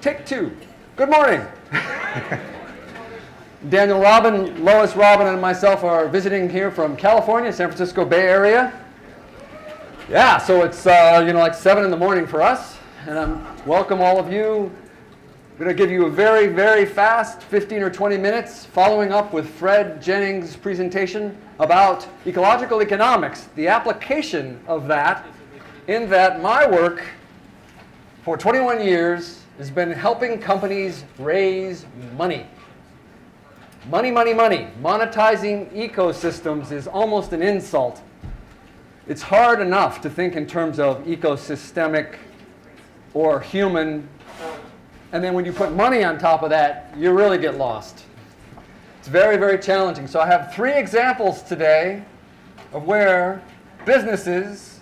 Take two. Good morning. Daniel Robin, Lois Robin, and myself are visiting here from California, San Francisco Bay Area. Yeah, so it's like 7 in the morning for us, and welcome all of you. I'm going to give you a very, very fast 15 or 20 minutes following up with Fred Jennings' presentation about ecological economics, the application of that, in that my work for 21 years has been helping companies raise money. Money, money, money. Monetizing ecosystems is almost an insult. It's hard enough to think in terms of ecosystemic or human, and then when you put money on top of that, you really get lost. It's very, very challenging. So I have 3 examples today of where businesses,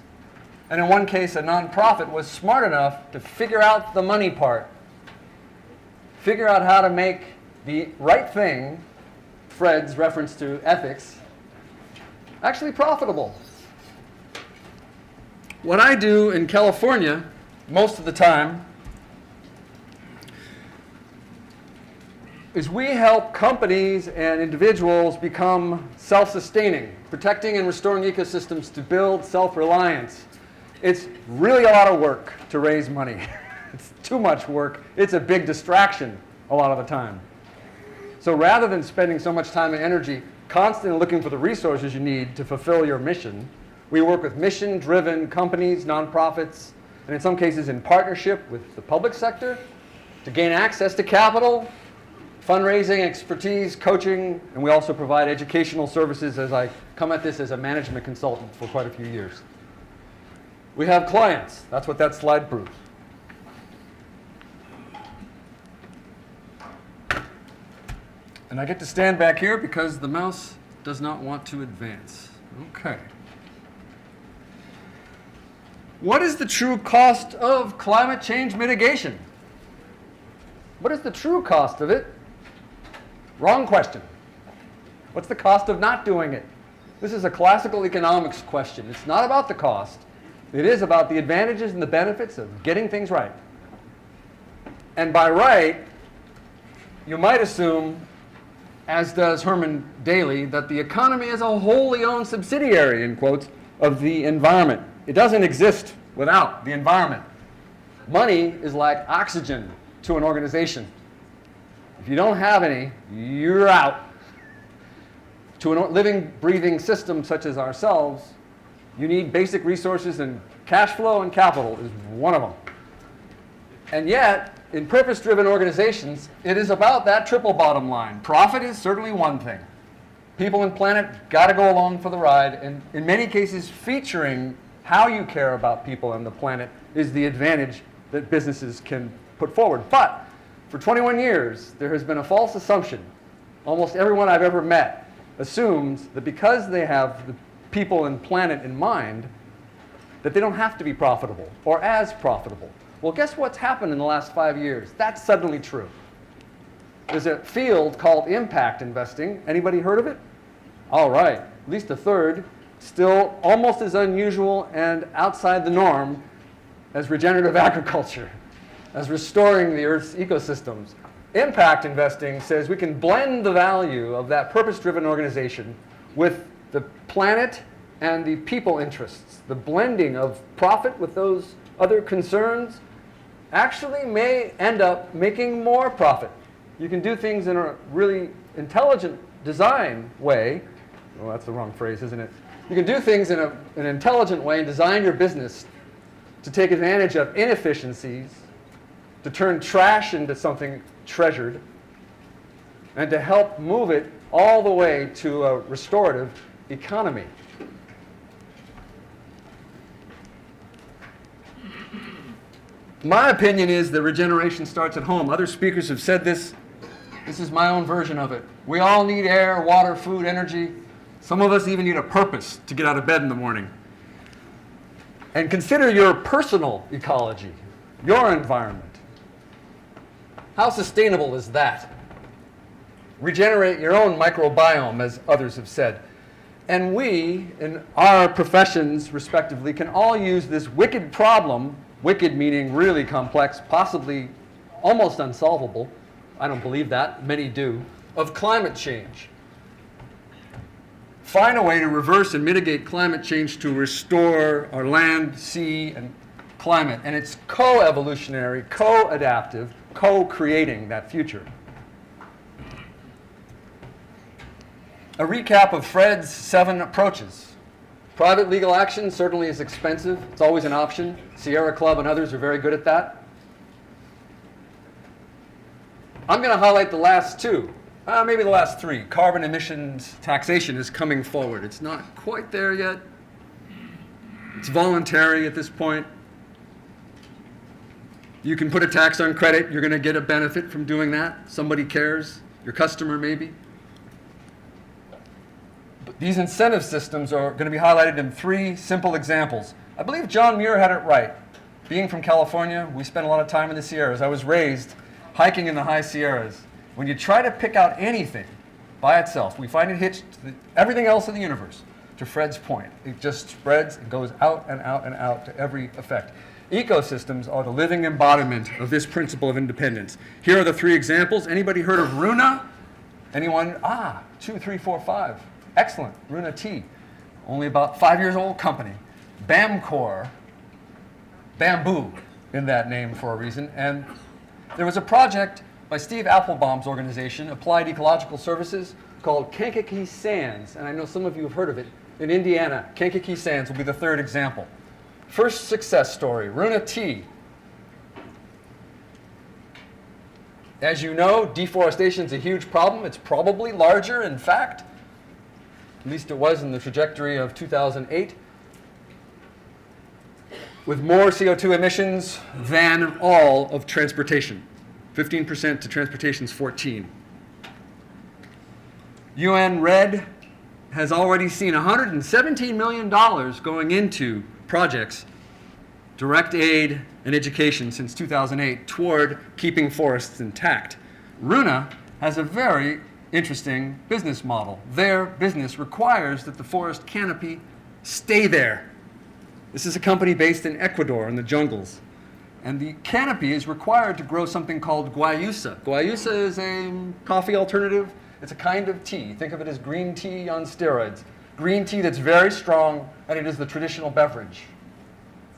and in one case a nonprofit, was smart enough to figure out the money part. Figure out how to make the right thing, Fred's reference to ethics, actually profitable. What I do in California most of the time is we help companies and individuals become self-sustaining, protecting and restoring ecosystems to build self-reliance. It's really a lot of work to raise money. It's too much work. It's a big distraction a lot of the time. So rather than spending so much time and energy constantly looking for the resources you need to fulfill your mission, we work with mission-driven companies, nonprofits, and in some cases in partnership with the public sector to gain access to capital, fundraising, expertise, coaching, and we also provide educational services as I come at this as a management consultant for quite a few years. We have clients. That's what that slide proves. And I get to stand back here because the mouse does not want to advance. Okay. What is the true cost of climate change mitigation? What is the true cost of it? Wrong question. What's the cost of not doing it? This is a classical economics question. It's not about the cost. It is about the advantages and the benefits of getting things right. And by right, you might assume, as does Herman Daly, that the economy is a wholly owned subsidiary, in quotes, of the environment. It doesn't exist without the environment. Money is like oxygen to an organization. If you don't have any, you're out. To a living, breathing system such as ourselves, you need basic resources, and cash flow and capital is one of them. And yet, in purpose-driven organizations, it is about that triple bottom line. Profit is certainly one thing. People and planet got to go along for the ride, and in many cases, featuring how you care about people and the planet is the advantage that businesses can put forward. But for 21 years, there has been a false assumption. Almost everyone I've ever met assumes that because they have the people and planet in mind, that they don't have to be profitable or as profitable. Well, guess what's happened in the last 5 years? That's suddenly true. There's a field called impact investing. Anybody heard of it? All right, at least a third. Still almost as unusual and outside the norm as regenerative agriculture, as restoring the Earth's ecosystems. Impact investing says we can blend the value of that purpose-driven organization with the planet and the people interests. The blending of profit with those other concerns actually may end up making more profit. You can do things in a really intelligent design way. Well, that's the wrong phrase, isn't it? You can do things in an intelligent way and design your business to take advantage of inefficiencies, to turn trash into something treasured, and to help move it all the way to a restorative economy. My opinion is that regeneration starts at home. Other speakers have said this. This is my own version of it. We all need air, water, food, energy. Some of us even need a purpose to get out of bed in the morning. And consider your personal ecology, your environment. How sustainable is that? Regenerate your own microbiome, as others have said. And we, in our professions, respectively, can all use this wicked problem, wicked meaning really complex, possibly almost unsolvable, I don't believe that, many do, of climate change. Find a way to reverse and mitigate climate change to restore our land, sea, and climate. And it's co-evolutionary, co-adaptive, co-creating that future. A recap of Fred's 7 approaches. Private legal action certainly is expensive. It's always an option. Sierra Club and others are very good at that. I'm going to highlight the last 2. Maybe the last 3. Carbon emissions taxation is coming forward. It's not quite there yet. It's voluntary at this point. You can put a tax on credit. You're going to get a benefit from doing that. Somebody cares. Your customer, maybe. But these incentive systems are going to be highlighted in 3 simple examples. I believe John Muir had it right. Being from California, we spent a lot of time in the Sierras. I was raised hiking in the high Sierras. When you try to pick out anything by itself, we find it hitched to everything else in the universe. To Fred's point, it just spreads and goes out and out and out to every effect. Ecosystems are the living embodiment of this principle of independence. Here are the 3 examples. Anybody heard of Runa? Anyone? 2, 3, 4, 5. Excellent. Runa Tea. Only about 5 years old company. BamCore. Bamboo in that name for a reason. And there was a project by Steve Applebaum's organization, Applied Ecological Services, called Kankakee Sands. And I know some of you have heard of it. In Indiana, Kankakee Sands will be the 3rd example. First success story, Runa Tea. As you know, deforestation is a huge problem. It's probably larger, in fact. At least it was in the trajectory of 2008. With more CO2 emissions than all of transportation. 15% to transportation's 14. UN RED has already seen $117 million going into projects, direct aid and education since 2008 toward keeping forests intact. Runa has a very interesting business model. Their business requires that the forest canopy stay there. This is a company based in Ecuador in the jungles. And the canopy is required to grow something called guayusa. Guayusa is a coffee alternative. It's a kind of tea. Think of it as green tea on steroids. Green tea that's very strong, and it is the traditional beverage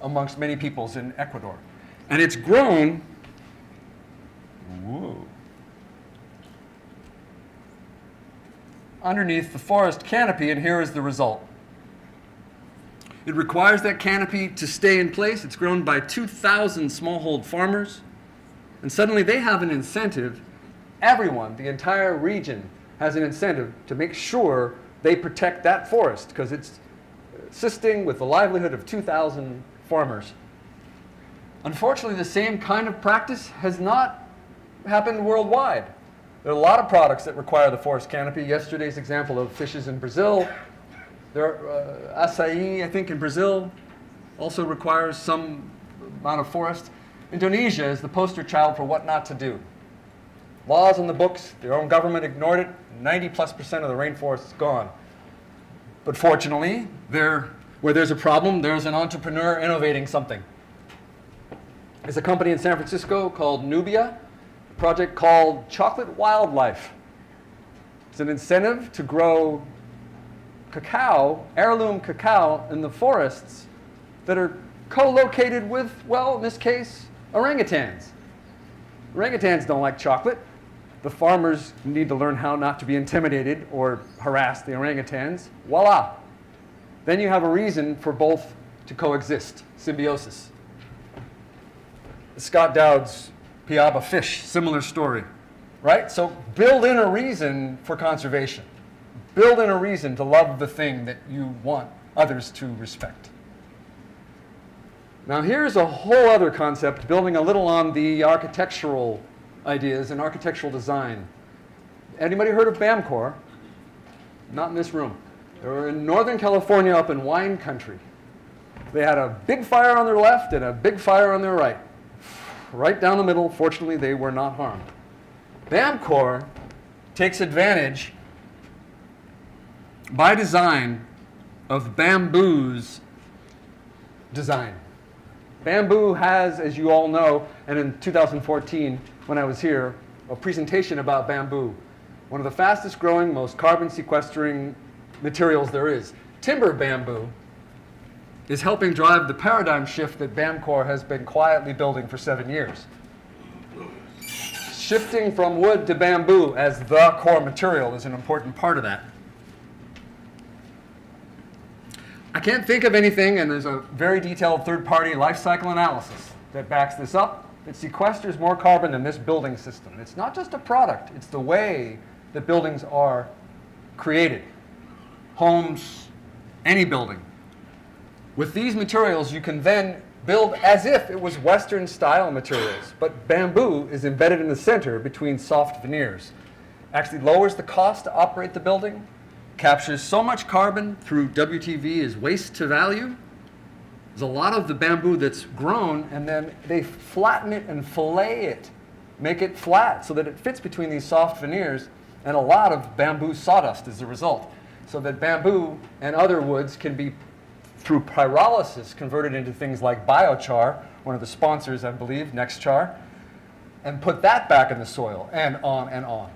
amongst many peoples in Ecuador. And it's grown underneath the forest canopy, and here is the result. It requires that canopy to stay in place. It's grown by 2,000 smallhold farmers. And suddenly they have an incentive. Everyone, the entire region, has an incentive to make sure they protect that forest because it's assisting with the livelihood of 2,000 farmers. Unfortunately, the same kind of practice has not happened worldwide. There are a lot of products that require the forest canopy. Yesterday's example of fishes in Brazil. There are acai, I think, in Brazil, also requires some amount of forest. Indonesia is the poster child for what not to do. Laws in the books, their own government ignored it, 90+% of the rainforest is gone. But fortunately, where there's a problem, there's an entrepreneur innovating something. There's a company in San Francisco called Nubia, a project called Chocolate Wildlife. It's an incentive to grow cacao, heirloom cacao, in the forests that are co-located with, well, in this case, orangutans. Orangutans don't like chocolate. The farmers need to learn how not to be intimidated or harass the orangutans. Voila. Then you have a reason for both to coexist, symbiosis. Scott Dowd's Piaba fish, similar story, right? So build in a reason for conservation. Build in a reason to love the thing that you want others to respect. Now here's a whole other concept, building a little on the architectural ideas and architectural design. Anybody heard of BamCore? Not in this room. They were in Northern California up in wine country. They had a big fire on their left and a big fire on their right. Right down the middle, fortunately they were not harmed. BamCore takes advantage by design of bamboo's design. Bamboo has, as you all know, and in 2014 when I was here, a presentation about bamboo. One of the fastest growing, most carbon sequestering materials there is. Timber bamboo is helping drive the paradigm shift that BamCore has been quietly building for 7 years. Shifting from wood to bamboo as the core material is an important part of that. I can't think of anything, and there's a very detailed third-party life cycle analysis that backs this up, that sequesters more carbon than this building system. It's not just a product, it's the way that buildings are created. Homes, any building. With these materials, you can then build as if it was Western-style materials, but bamboo is embedded in the center between soft veneers. Actually lowers the cost to operate the building, captures so much carbon through WTV as waste to value. There's a lot of the bamboo that's grown, and then they flatten it and fillet it, make it flat so that it fits between these soft veneers, and a lot of bamboo sawdust as a result. So that bamboo and other woods can be, through pyrolysis, converted into things like biochar, one of the sponsors, I believe, NextChar, and put that back in the soil, and on and on.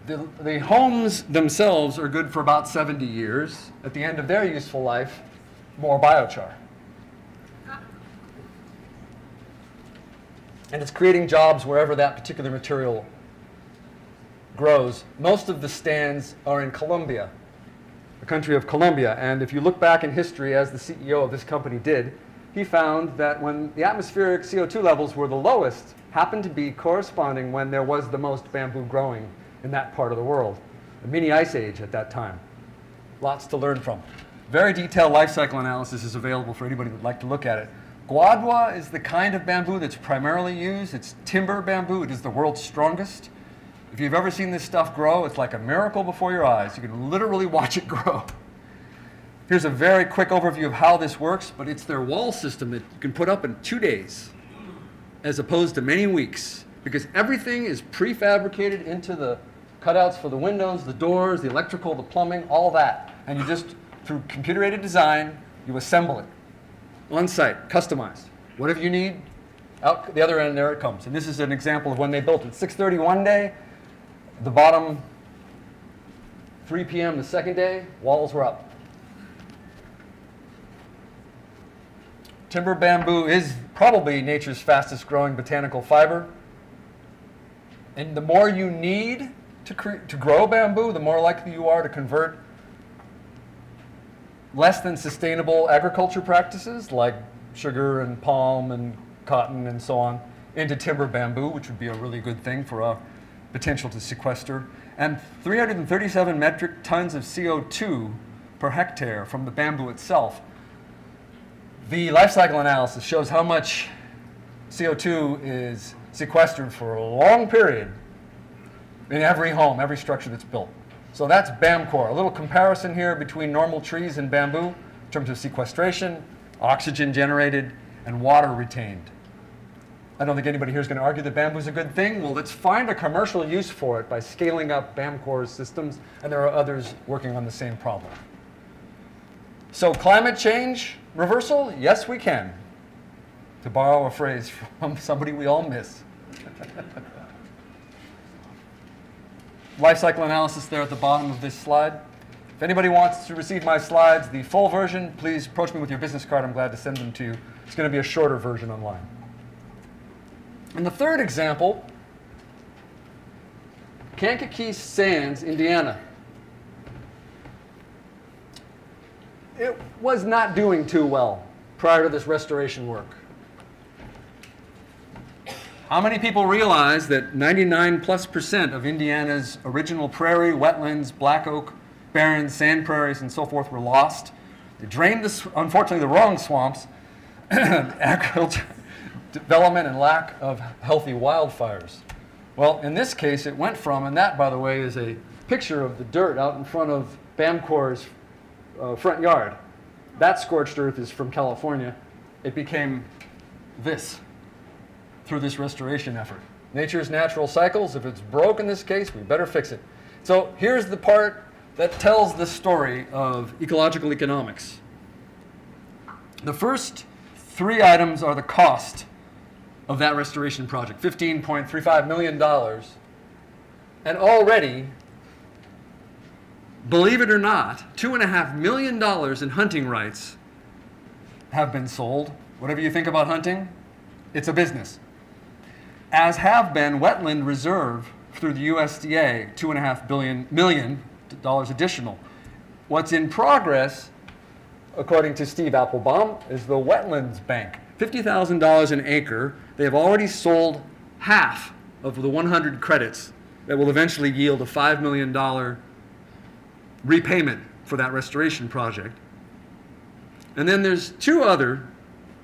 The homes themselves are good for about 70 years. At the end of their useful life, more biochar. And it's creating jobs wherever that particular material grows. Most of the stands are in Colombia, the country of Colombia. And if you look back in history, as the CEO of this company did, he found that when the atmospheric CO2 levels were the lowest, happened to be corresponding when there was the most bamboo growing in that part of the world. A mini ice age at that time. Lots to learn from. Very detailed life cycle analysis is available for anybody who would like to look at it. Guadua is the kind of bamboo that's primarily used. It's timber bamboo. It is the world's strongest. If you've ever seen this stuff grow, it's like a miracle before your eyes. You can literally watch it grow. Here's a very quick overview of how this works, but it's their wall system that you can put up in 2 days, as opposed to many weeks, because everything is prefabricated into the cutouts for the windows, the doors, the electrical, the plumbing, all that. And you just, through computer-aided design, you assemble it. On site, customized. Whatever you need, out the other end, there it comes. And this is an example of when they built it. 6:30 one day, the bottom 3 p.m. the second day, walls were up. Timber bamboo is probably nature's fastest growing botanical fiber. And the more you need to grow bamboo, the more likely you are to convert less than sustainable agriculture practices like sugar and palm and cotton and so on into timber bamboo, which would be a really good thing for a potential to sequester. And 337 metric tons of CO2 per hectare from the bamboo itself. The life cycle analysis shows how much CO2 is sequestered for a long period in every home, every structure that's built. So that's BamCore. A little comparison here between normal trees and bamboo in terms of sequestration, oxygen generated, and water retained. I don't think anybody here is going to argue that bamboo is a good thing. Well, let's find a commercial use for it by scaling up BamCore's systems, and there are others working on the same problem. So climate change reversal? Yes, we can. To borrow a phrase from somebody we all miss. Life cycle analysis there at the bottom of this slide. If anybody wants to receive my slides, the full version, please approach me with your business card. I'm glad to send them to you. It's going to be a shorter version online. And the third example, Kankakee Sands, Indiana. It was not doing too well prior to this restoration work. How many people realize that 99+% of Indiana's original prairie, wetlands, black oak, barrens, sand prairies, and so forth were lost? They drained, unfortunately, the wrong swamps, agriculture, development, and lack of healthy wildfires. Well, in this case, it went from, and that, by the way, is a picture of the dirt out in front of BamCore's front yard. That scorched earth is from California. It became this through this restoration effort. Nature's natural cycles, if it's broke in this case, we better fix it. So here's the part that tells the story of ecological economics. The first three items are the cost of that restoration project, $15.35 million. And already, believe it or not, $2.5 million in hunting rights have been sold. Whatever you think about hunting, it's a business. As have been wetland reserve through the USDA, $2.5 million additional. What's in progress, according to Steve Applebaum, is the Wetlands Bank. $50,000 an acre. They have already sold half of the 100 credits that will eventually yield a $5 million repayment for that restoration project. And then there's two other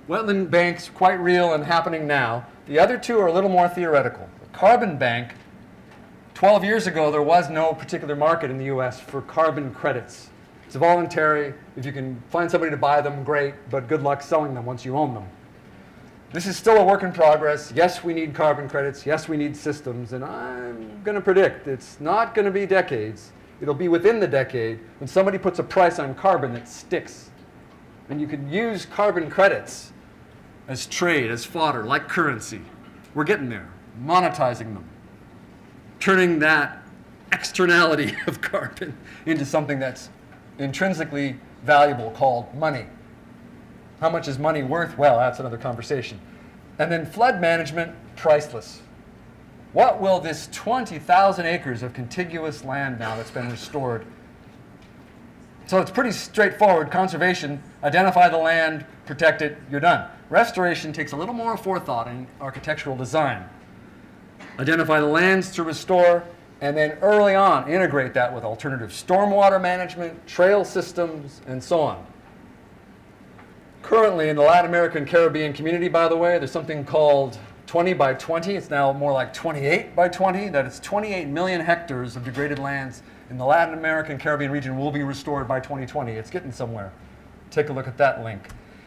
wetland banks, quite real and happening now. The other two are a little more theoretical. The carbon bank, 12 years ago, there was no particular market in the US for carbon credits. It's voluntary. If you can find somebody to buy them, great, but good luck selling them once you own them. This is still a work in progress. Yes, we need carbon credits. Yes, we need systems. And I'm going to predict it's not going to be decades. It'll be within the decade when somebody puts a price on carbon that sticks. And you can use carbon credits as trade, as fodder, like currency. We're getting there, monetizing them, turning that externality of carbon into something that's intrinsically valuable called money. How much is money worth? Well, that's another conversation. And then flood management, priceless. What will this 20,000 acres of contiguous land now that's been restored? So it's pretty straightforward. Conservation, identify the land, protect it, you're done. Restoration takes a little more forethought in architectural design. Identify the lands to restore, and then early on integrate that with alternative stormwater management, trail systems, and so on. Currently in the Latin American Caribbean community, by the way, there's something called 20 by 20. It's now more like 28 by 20. That is 28 million hectares of degraded lands in the Latin American Caribbean region will be restored by 2020. It's getting somewhere. Take a look at that link.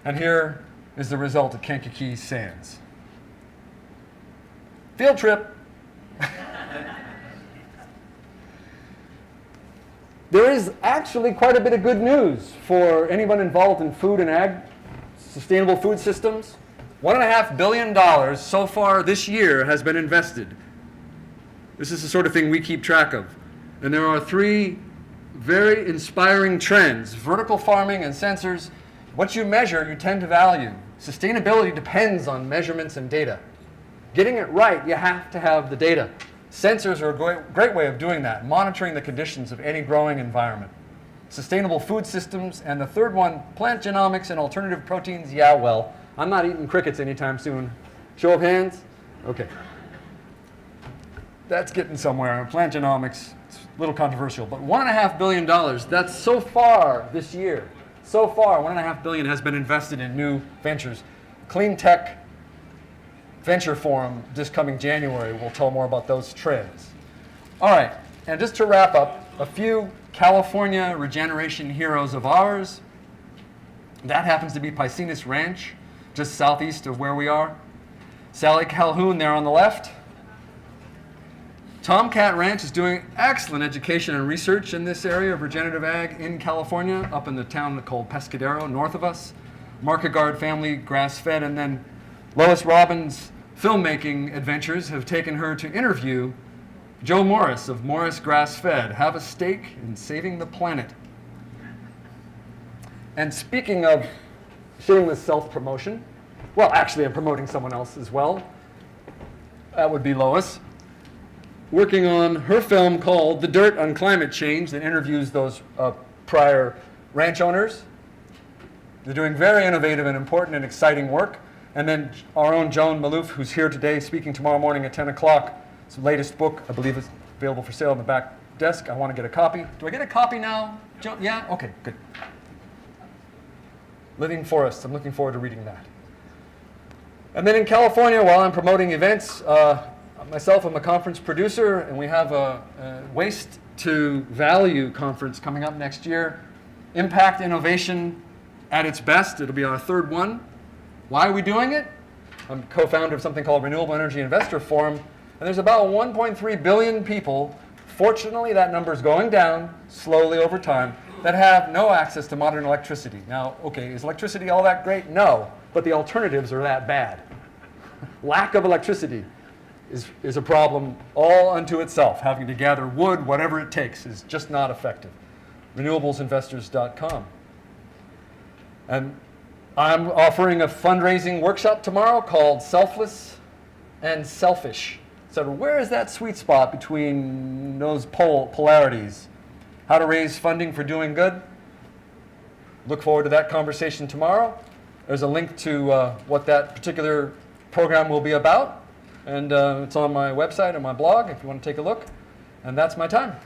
And here is the result at Kankakee Sands. Field trip. There is actually quite a bit of good news for anyone involved in food and ag, sustainable food systems. $1.5 billion so far this year has been invested. This is the sort of thing we keep track of. And there are three very inspiring trends: vertical farming and sensors. What you measure, you tend to value. Sustainability depends on measurements and data. Getting it right, you have to have the data. Sensors are a great way of doing that, monitoring the conditions of any growing environment. Sustainable food systems, and the third one, plant genomics and alternative proteins. Yeah, well, I'm not eating crickets anytime soon. Show of hands? Okay. That's getting somewhere. Plant genomics, it's a little controversial, but $1.5 billion, that's so far this year. So far, $1.5 billion has been invested in new ventures. Clean Tech Venture Forum this coming January will tell more about those trends. All right, and just to wrap up, a few California regeneration heroes of ours. That happens to be Piscinas Ranch, just southeast of where we are. Sally Calhoun there on the left. Tomcat Ranch is doing excellent education and research in this area of regenerative ag in California, up in the town called Pescadero, north of us. Markegard family, grass-fed, and then Lois Robbins' filmmaking adventures have taken her to interview Joe Morris of Morris Grass-Fed. Have a stake in saving the planet. And speaking of shameless self-promotion, well, actually I'm promoting someone else as well. That would be Lois, working on her film called The Dirt on Climate Change that interviews those prior ranch owners. They're doing very innovative and important and exciting work. And then our own Joan Maloof, who's here today, speaking tomorrow morning at 10 o'clock. It's the latest book. I believe it's available for sale on the back desk. I want to get a copy. Do I get a copy now, Joan? Yeah? Okay, good. Living Forests. I'm looking forward to reading that. And then in California, while I'm promoting events, myself, I'm a conference producer, and we have a Waste to Value conference coming up next year. Impact innovation at its best. It'll be our third one. Why are we doing it? I'm co-founder of something called Renewable Energy Investor Forum, and there's about 1.3 billion people. Fortunately, that number is going down slowly over time, that have no access to modern electricity. Now, okay, is electricity all that great? No, but the alternatives are that bad. Lack of electricity is a problem all unto itself. Having to gather wood, whatever it takes, is just not effective. Renewablesinvestors.com. And I'm offering a fundraising workshop tomorrow called Selfless and Selfish. So where is that sweet spot between those polarities? How to raise funding for doing good? Look forward to that conversation tomorrow. There's a link to what that particular program will be about. And it's on my website and my blog if you want to take a look. And that's my time.